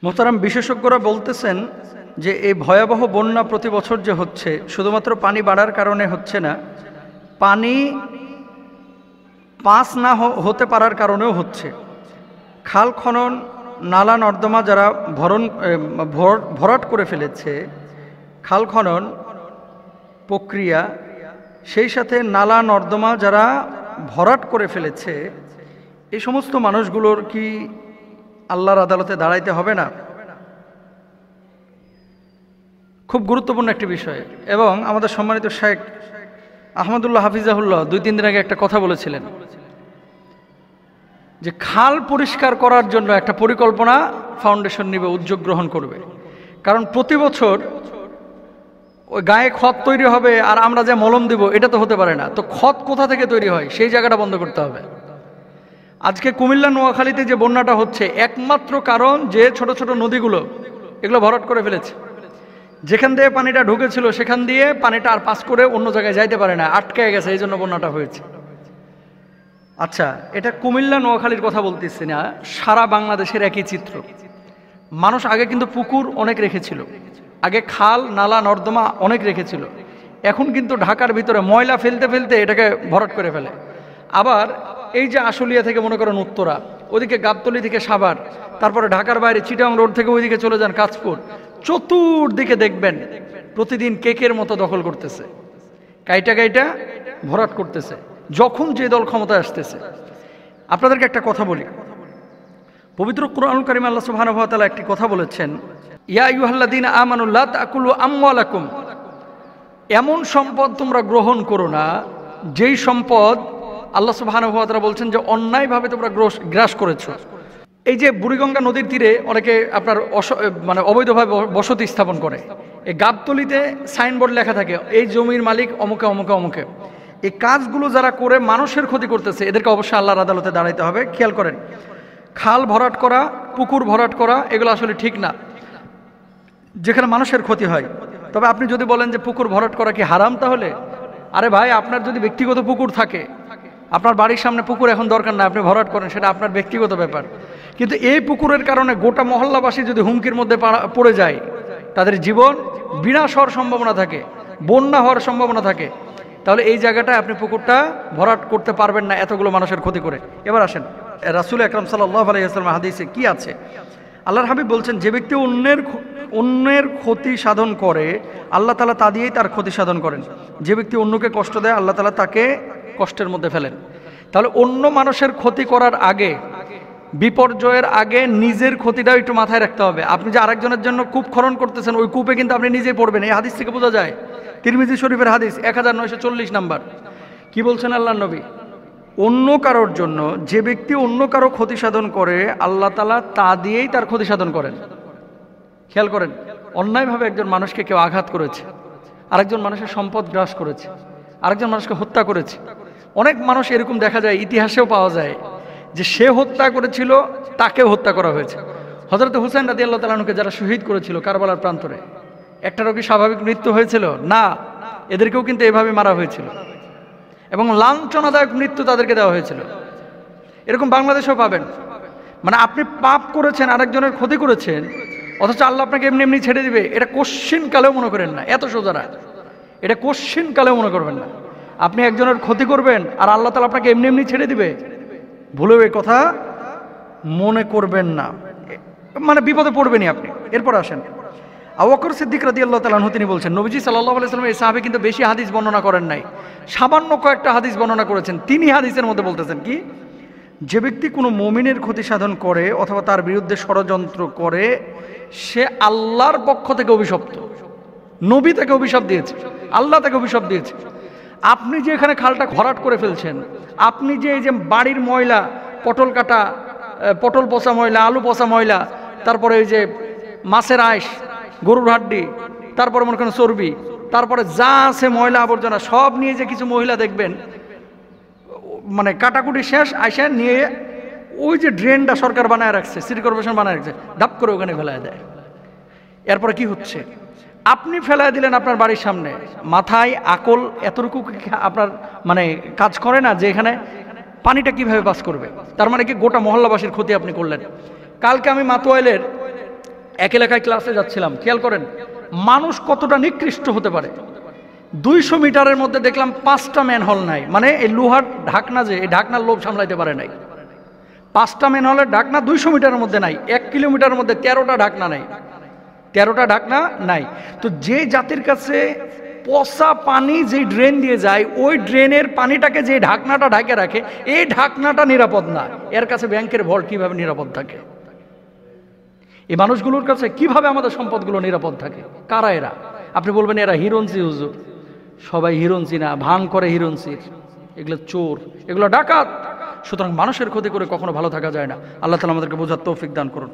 মোহতারাম, বিশেষজ্ঞরা বলতেছেন যে এই ভয়াবহ বন্যা প্রতি বছর যে হচ্ছে, শুধুমাত্র পানি বাড়ার কারণে হচ্ছে না, পানি পাস না হতে পারার কারণেও হচ্ছে। খাল খনন, নালা নর্দমা যারা ভরাট করে ফেলেছে, খাল খনন প্রক্রিয়া, সেই সাথে নালা নর্দমা যারা ভরাট করে ফেলেছে, এই সমস্ত মানুষগুলোর কি আল্লাহর আদালতে দাঁড়াইতে হবে না? খুব গুরুত্বপূর্ণ একটি বিষয়। এবং আমাদের সম্মানিত শেখ আহমদুল্লাহ হাফিজাহুল্লাহ 2-3 দিন আগে একটা কথা বলেছিলেন যে খাল পরিষ্কার করার জন্য একটা পরিকল্পনা ফাউন্ডেশন নিবে, উদ্যোগ গ্রহণ করবে। কারণ প্রতি বছর ওই গায়ে খত তৈরি হবে আর আমরা যে মলম দিব, এটা তো হতে পারে না। তো খত কোথা থেকে তৈরি হয়, সেই জায়গাটা বন্ধ করতে হবে। আজকে কুমিল্লা নোয়াখালীতে যে বন্যাটা হচ্ছে, একমাত্র কারণ যে ছোট ছোট নদীগুলো এগুলো ভরাট করে ফেলেছে। যেখান দিয়ে পানিটা ঢুকেছিল সেখান দিয়ে পানিটা আর পাস করে অন্য জায়গায় যাইতে পারে না, আটকে গেছে, এই জন্য বন্যাটা হয়েছে। আচ্ছা, এটা কুমিল্লা নোয়াখালীর কথা বলতেছি না, সারা বাংলাদেশের একই চিত্র। মানুষ আগে কিন্তু পুকুর অনেক রেখেছিল, আগে খাল নালা নর্দমা অনেক রেখেছিল। এখন কিন্তু ঢাকার ভিতরে ময়লা ফেলতে ফেলতে এটাকে ভরাট করে ফেলে। আবার এই যে আশুলিয়া থেকে মনে করেন উত্তরা, ওদিকে গাবতলী থেকে সাভার, তারপরে ঢাকার বাইরে চিটাং রোড থেকে ওইদিকে চলে যান কাঁচপুর, চতুর্দিকে দেখবেন প্রতিদিন কেকের মতো দখল করতেছে, কাইটা কাইটা ভরাট করতেছে, যখন যে দল ক্ষমতায় আসতেছে। আপনাদেরকে একটা কথা বলি, পবিত্র কুরআনুল কারীমে আল্লাহ সুবহানাহু ওয়া তাআলা একটি কথা বলেছেন, ইয়া আইয়ুহাল্লাযীনা আমানু লা তাকুলু আমওয়ালাকুম, এমন সম্পদ তোমরা গ্রহণ করো না যেই সম্পদ আল্লাহ সুবহানাহু ওয়া তাআলা বলছেন যে অন্যায়ভাবে তোমরা গ্রাস করেছো। এই যে বুড়িগঙ্গা নদীর তীরে অনেকে আপনার অবৈধভাবে বসতি স্থাপন করে, এই গাবতলীতে সাইনবোর্ড লেখা থাকে এই জমির মালিক অমুকে অমুকে অমুকে। এই কাজগুলো যারা করে মানুষের ক্ষতি করতেছে, এদেরকে অবশ্যই আল্লাহর আদালতে দাঁড়াইতে হবে। খেয়াল করেন, খাল ভরাট করা, পুকুর ভরাট করা, এগুলো আসলে ঠিক না যেখানে মানুষের ক্ষতি হয়। তবে আপনি যদি বলেন যে পুকুর ভরাট করা কি হারাম, তাহলে আরে ভাই, আপনার যদি ব্যক্তিগত পুকুর থাকে, আপনার বাড়ির সামনে পুকুর এখন দরকার না, আপনি ভরাট করেন, সেটা আপনার ব্যক্তিগত ব্যাপার। কিন্তু এই পুকুরের কারণে গোটা মহল্লাবাসী যদি হুমকির মধ্যে পড়ে যায়, তাদের জীবন বিনাশ হওয়ার সম্ভাবনা থাকে, বন্যা হওয়ার সম্ভাবনা থাকে, তাহলে এই জায়গাটায় আপনি পুকুরটা ভরাট করতে পারবেন না এতগুলো মানুষের ক্ষতি করে। এবার আসেন, রাসূল আকরাম সাল্লাল্লাহু আলাইহি ওয়াসাল্লাম হাদিসে কি আছে? আল্লাহর হাবিব বলছেন, যে ব্যক্তি অন্যের ক্ষতি সাধন করে, আল্লাহ তাআলা তা দিয়েই তার ক্ষতি সাধন করেন। যে ব্যক্তি অন্যকে কষ্ট দেয়, আল্লাহ তাআলা তাকে কষ্টের মধ্যে ফেলেন। তাহলে অন্য মানুষের ক্ষতি করার আগে, বিপর্যয়ের আগে নিজের ক্ষতিটাও একটু মাথায় রাখতে হবে। আপনি যে আরেকজনের জন্য কূপ খনন করতেছেন, ওই কূপে কিন্তু আপনি নিজেই পড়বেন। এই হাদিস থেকে বোঝা যায়, তিরমিজি শরীফের হাদিস 1940 নাম্বার। কি বলছেন আল্লাহর নবী? অন্য কারোর জন্য, যে ব্যক্তি অন্য কারো ক্ষতি সাধন করে, আল্লাহ তাআলা তা দিয়েই তার ক্ষতি সাধন করেন। খেয়াল করেন, অন্যায়ভাবে একজন মানুষকে কেউ আঘাত করেছে, আরেকজন মানুষের সম্পদ গ্রাস করেছে, আরেকজন মানুষকে হত্যা করেছে। অনেক মানুষ এরকম দেখা যায়, ইতিহাসেও পাওয়া যায় যে সে হত্যা করেছিল, তাকেও হত্যা করা হয়েছে। হযরত হুসাইন রাদিয়াল্লাহু তাআলা আনহুকে যারা শহীদ করেছিল কারবালার প্রান্তরে, একটারও কি স্বাভাবিক মৃত্যু হয়েছিল? না, এদেরকেও কিন্তু এভাবে মারা হয়েছিল এবং লাঞ্ছনাদায়ক মৃত্যু তাদেরকে দেওয়া হয়েছিল। এরকম বাংলাদেশেও পাবেন। মানে আপনি পাপ করেছেন, আরেকজনের ক্ষতি করেছেন, অথচ আল্লাহ আপনাকে এমনি এমনি ছেড়ে দিবে, এটা কোশ্চিন কালেও মনে করেন না। এত সোজারা, এটা কোশ্চিন কালেও মনে করবেন না। আপনি একজনের ক্ষতি করবেন আর আল্লাহ তাআলা আপনাকে এমনি এমনি ছেড়ে দিবে, ভুলেও এই কথা মনে করবেন না, মানে বিপদে পড়বেনই আপনি। এরপর আসেন, আবু বকর সিদ্দিক রাদিয়াল্লাহু তাআলা আনহু, তিনি বলছেন, নবীজি সাল্লাল্লাহু আলাইহি ওয়াসাল্লাম এই সাহাবী কিন্তু বেশি হাদিস বর্ণনা করেন নাই, সামান্য কয়েকটা হাদিস বর্ণনা করেছেন। তিনি হাদিসের মধ্যে বলতেছেন কি, যে ব্যক্তি কোনো মুমিনের ক্ষতি সাধন করে অথবা তার বিরুদ্ধে ষড়যন্ত্র করে, সে আল্লাহর পক্ষ থেকে অভিশপ্ত। নবী তাকে অভিশাপ দিয়েছে, আল্লাহ তাকে অভিশাপ দিয়েছে। আপনি যে এখানে খালটা ভরাট করে ফেলছেন, আপনি যে এই যে বাড়ির ময়লা, পটল কাটা, পটল পচা ময়লা, আলু পচা ময়লা, তারপরে এই যে মাছের আঁশ, গরুর হাড্ডি, তারপরে মনে করেন চর্বি, তারপরে যা আছে ময়লা আবর্জনা সব নিয়ে যে কিছু মহিলা দেখবেন, মানে কাটাকুটি শেষ আইসা নিয়ে ওই যে ড্রেনটা সরকার বানায় রাখছে, সিটি কর্পোরেশন বানায় রাখছে, ধাপ করে ওখানে ফেলায় দেয়। এরপরে কি হচ্ছে? আপনি ফেলায় দিলেন আপনার বাড়ির সামনে, মাথায় আকল এতটুকু আপনার মানে কাজ করে না যে এখানে পানিটা কিভাবে পাস করবে? তার মানে কি গোটা মহল্লাবাসীর ক্ষতি আপনি করলেন। কালকে আমি মাতোয়াইলের এক এলাকায় ক্লাসে যাচ্ছিলাম, খেয়াল করেন মানুষ কতটা নিকৃষ্ট হতে পারে। 200 মিটারের মধ্যে দেখলাম 5টা ম্যানহোল নাই, মানে এই লোহার ঢাকনা, যে এই ঢাকনার লোভ সামলাইতে পারে নাই। 5টা ম্যানহোলের ঢাকনা 200 মিটারের মধ্যে নাই, 1 কিলোমিটারের মধ্যে 13টা ঢাকনা নাই, 13টা ঢাকনা নাই। তো যে জাতির কাছে পচা পানি যে ড্রেন দিয়ে যায়, ওই ড্রেনের পানিটাকে যে ঢাকনাটা ঢাকে রাখে, এই ঢাকনাটা নিরাপদ না, এর কাছে ব্যাংকের ভল্ট কিভাবে নিরাপদ থাকে? এই মানুষগুলোর কাছে কিভাবে আমাদের সম্পদগুলো নিরাপদ থাকে? কারা এরা? আপনি বলবেন এরা হিরোঞ্চি। হুজুর, সবাই হিরোঞ্চি না, ভাঙ করে হিরোঞ্চির, এগুলো চোর, এগুলো ডাকাত। সুতরাং মানুষের ক্ষতি করে কখনো ভালো থাকা যায় না। আল্লাহ তাআলা আমাদেরকে বোঝার তৌফিক দান করুন।